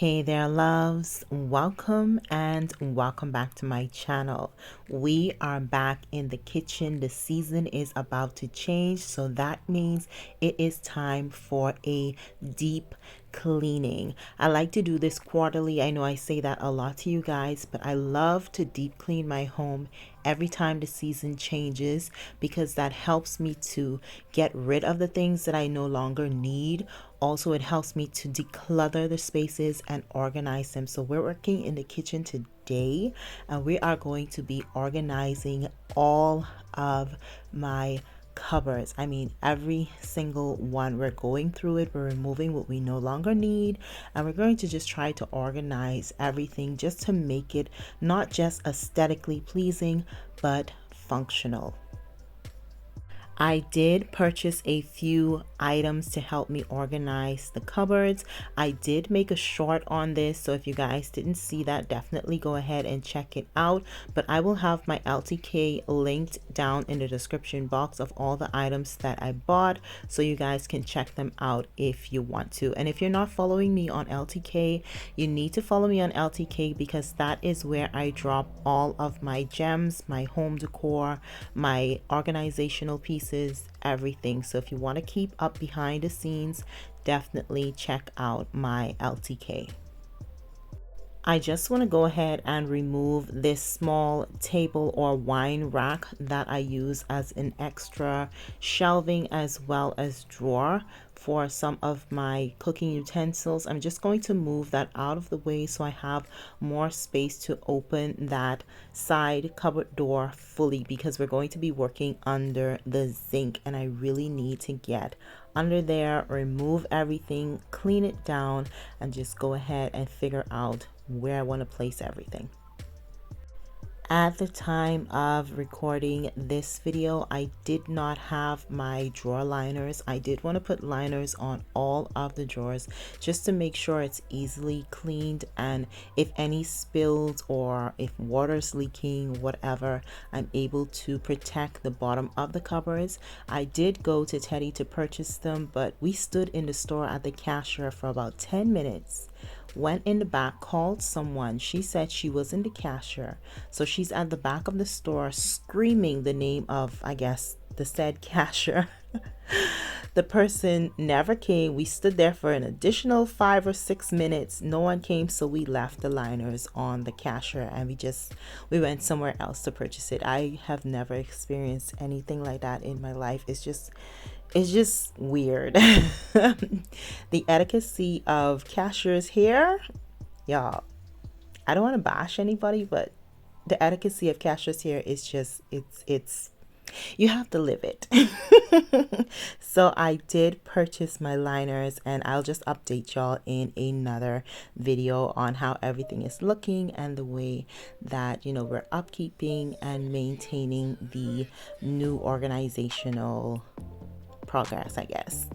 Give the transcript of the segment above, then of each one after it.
Hey there, loves. Welcome and welcome back to my channel. We are back in the kitchen. The season is about to change, so that means it is time for a deep cleaning. I like to do this quarterly. I know I say that a lot to you guys, but I love to deep clean my home every time the season changes because that helps me to get rid of the things that I no longer need. Also, it helps me to declutter the spaces and organize them. So we're working in the kitchen today and we are going to be organizing all of my cupboards. I mean, every single one. We're going through it. We're removing what we no longer need, and we're going to just try to organize everything just to make it not just aesthetically pleasing, but functional. I did purchase a few items to help me organize the cupboards. I did make a short on this, so if you guys didn't see that, definitely go ahead and check it out. But I will have my LTK linked down in the description box of all the items that I bought, so you guys can check them out if you want to. And if you're not following me on LTK, you need to follow me on LTK because that is where I drop all of my gems, my home decor, my organizational pieces, everything. So if you want to keep up behind the scenes, definitely check out my LTK. I just want to go ahead and remove this small table or wine rack that I use as an extra shelving as well as drawer for some of my cooking utensils. I'm just going to move that out of the way so I have more space to open that side cupboard door fully, because we're going to be working under the zinc and I really need to get under there, remove everything, clean it down, and just go ahead and figure out where I want to place everything. At the time of recording this video, I did not have my drawer liners. I did want to put liners on all of the drawers just to make sure it's easily cleaned, and if any spills or if water's leaking, whatever, I'm able to protect the bottom of the cupboards. I did go to Teddy to purchase them, but we stood in the store at the cashier for about 10 minutes. Went in the back, called someone. She said she wasn't the cashier, so she's at the back of the store screaming the name of, I guess, the said cashier. The person never came. We stood there for an additional 5 or 6 minutes. No one came, so we left the liners on the cashier and we went somewhere else to purchase it. I have never experienced anything like that in my life. It's just weird. The etiquette of cashiers here, y'all. I don't want to bash anybody, but the etiquette of cashiers here is just it's you have to live it. So I did purchase my liners and I'll just update y'all in another video on how everything is looking and the way that, you know, we're upkeeping and maintaining the new organizational progress, I guess.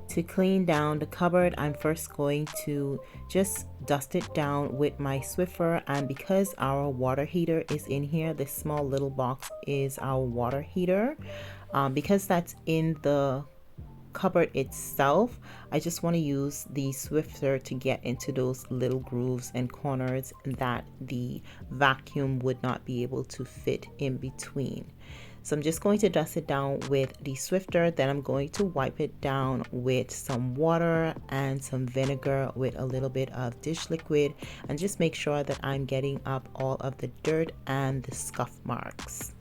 To clean down the cupboard, I'm first going to just dust it down with my Swiffer, and because our water heater is in here, this small little box is our water heater. Because that's in the cupboard itself, I just want to use the Swiffer to get into those little grooves and corners that the vacuum would not be able to fit in between. So I'm just going to dust it down with the Swiffer, then I'm going to wipe it down with some water and some vinegar with a little bit of dish liquid, and just make sure that I'm getting up all of the dirt and the scuff marks.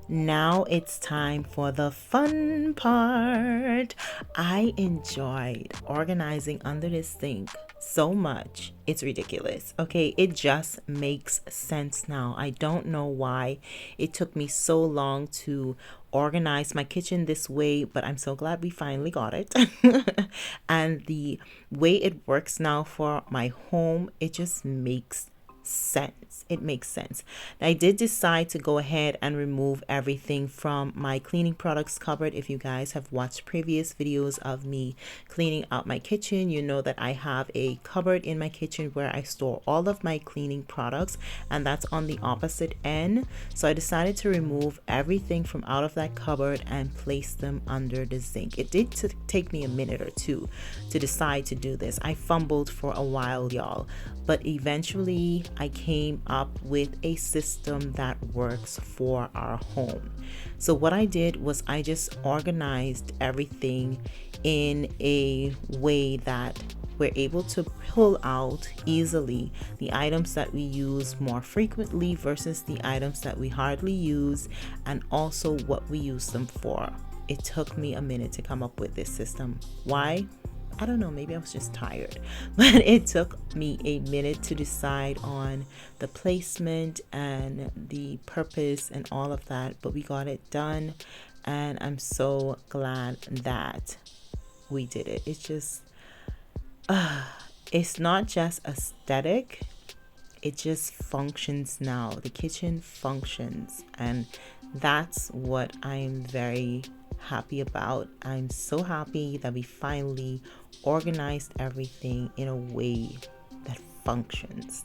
Now it's time for the fun part. I enjoyed organizing under this sink so much. It's ridiculous. Okay, it just makes sense now. I don't know why it took me so long to organize my kitchen this way, but I'm so glad we finally got it. And the way it works now for my home, it just makes sense. It makes sense. I did decide to go ahead and remove everything from my cleaning products cupboard. If you guys have watched previous videos of me cleaning out my kitchen, you know that I have a cupboard in my kitchen where I store all of my cleaning products, and that's on the opposite end. So I decided to remove everything from out of that cupboard and place them under the sink. It did take me a minute or two to decide to do this. I fumbled for a while, y'all, but eventually I came up with a system that works for our home. So what I did was I just organized everything in a way that we're able to pull out easily the items that we use more frequently versus the items that we hardly use, and also what we use them for. It took me a minute to come up with this system. Why? I don't know, maybe I was just tired, but it took me a minute to decide on the placement and the purpose and all of that, but we got it done, and I'm so glad that we did it. It's just, it's not just aesthetic, it just functions now. The kitchen functions, and that's what I'm very happy about. I'm so happy that we finally organized everything in a way that functions.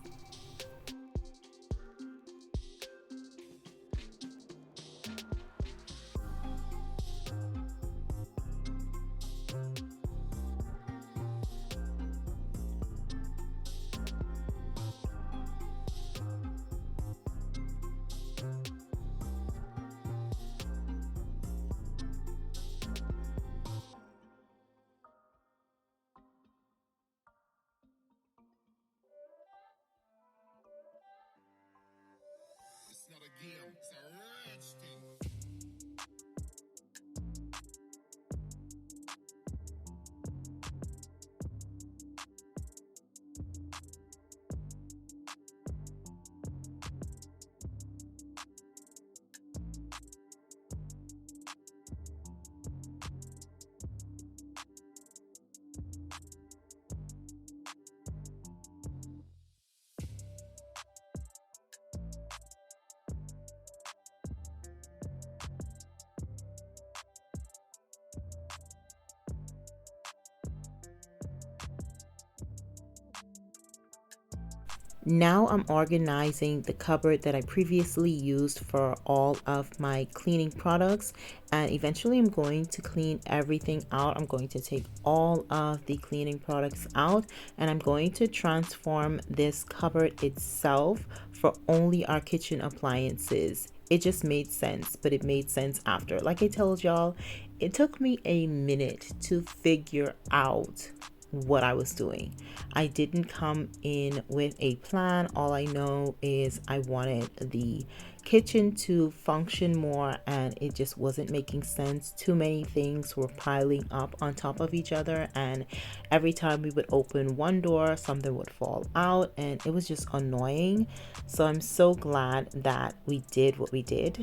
Now I'm organizing the cupboard that I previously used for all of my cleaning products, and eventually I'm going to clean everything out. I'm going to take all of the cleaning products out, and I'm going to transform this cupboard itself for only our kitchen appliances. It just made sense, but it made sense after. Like I told y'all, it took me a minute to figure out what I was doing. I didn't come in with a plan. All I know is I wanted the kitchen to function more, and it just wasn't making sense. Too many things were piling up on top of each other, and every time we would open one door, something would fall out, and it was just annoying. So I'm so glad that we did what we did.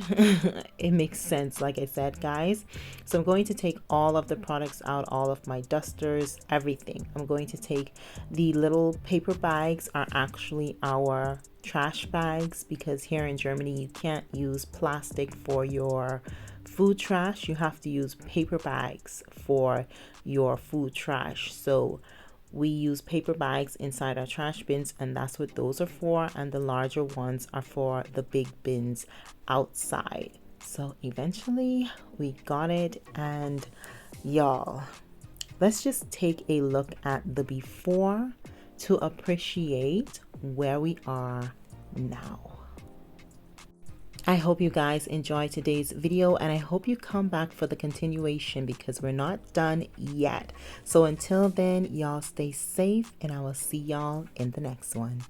It makes sense, like I said, guys. So I'm going to take all of the products out, all of my dusters, everything. I'm going to take the little paper bags are actually our trash bags, because here in Germany you can't use plastic for your food trash. You have to use paper bags for your food trash. So we use paper bags inside our trash bins, and that's what those are for, and the larger ones are for the big bins outside. So eventually we got it, and y'all, let's just take a look at the before to appreciate where we are now. I hope you guys enjoyed today's video, and I hope you come back for the continuation, because we're not done yet. So until then, y'all stay safe, and I will see y'all in the next one.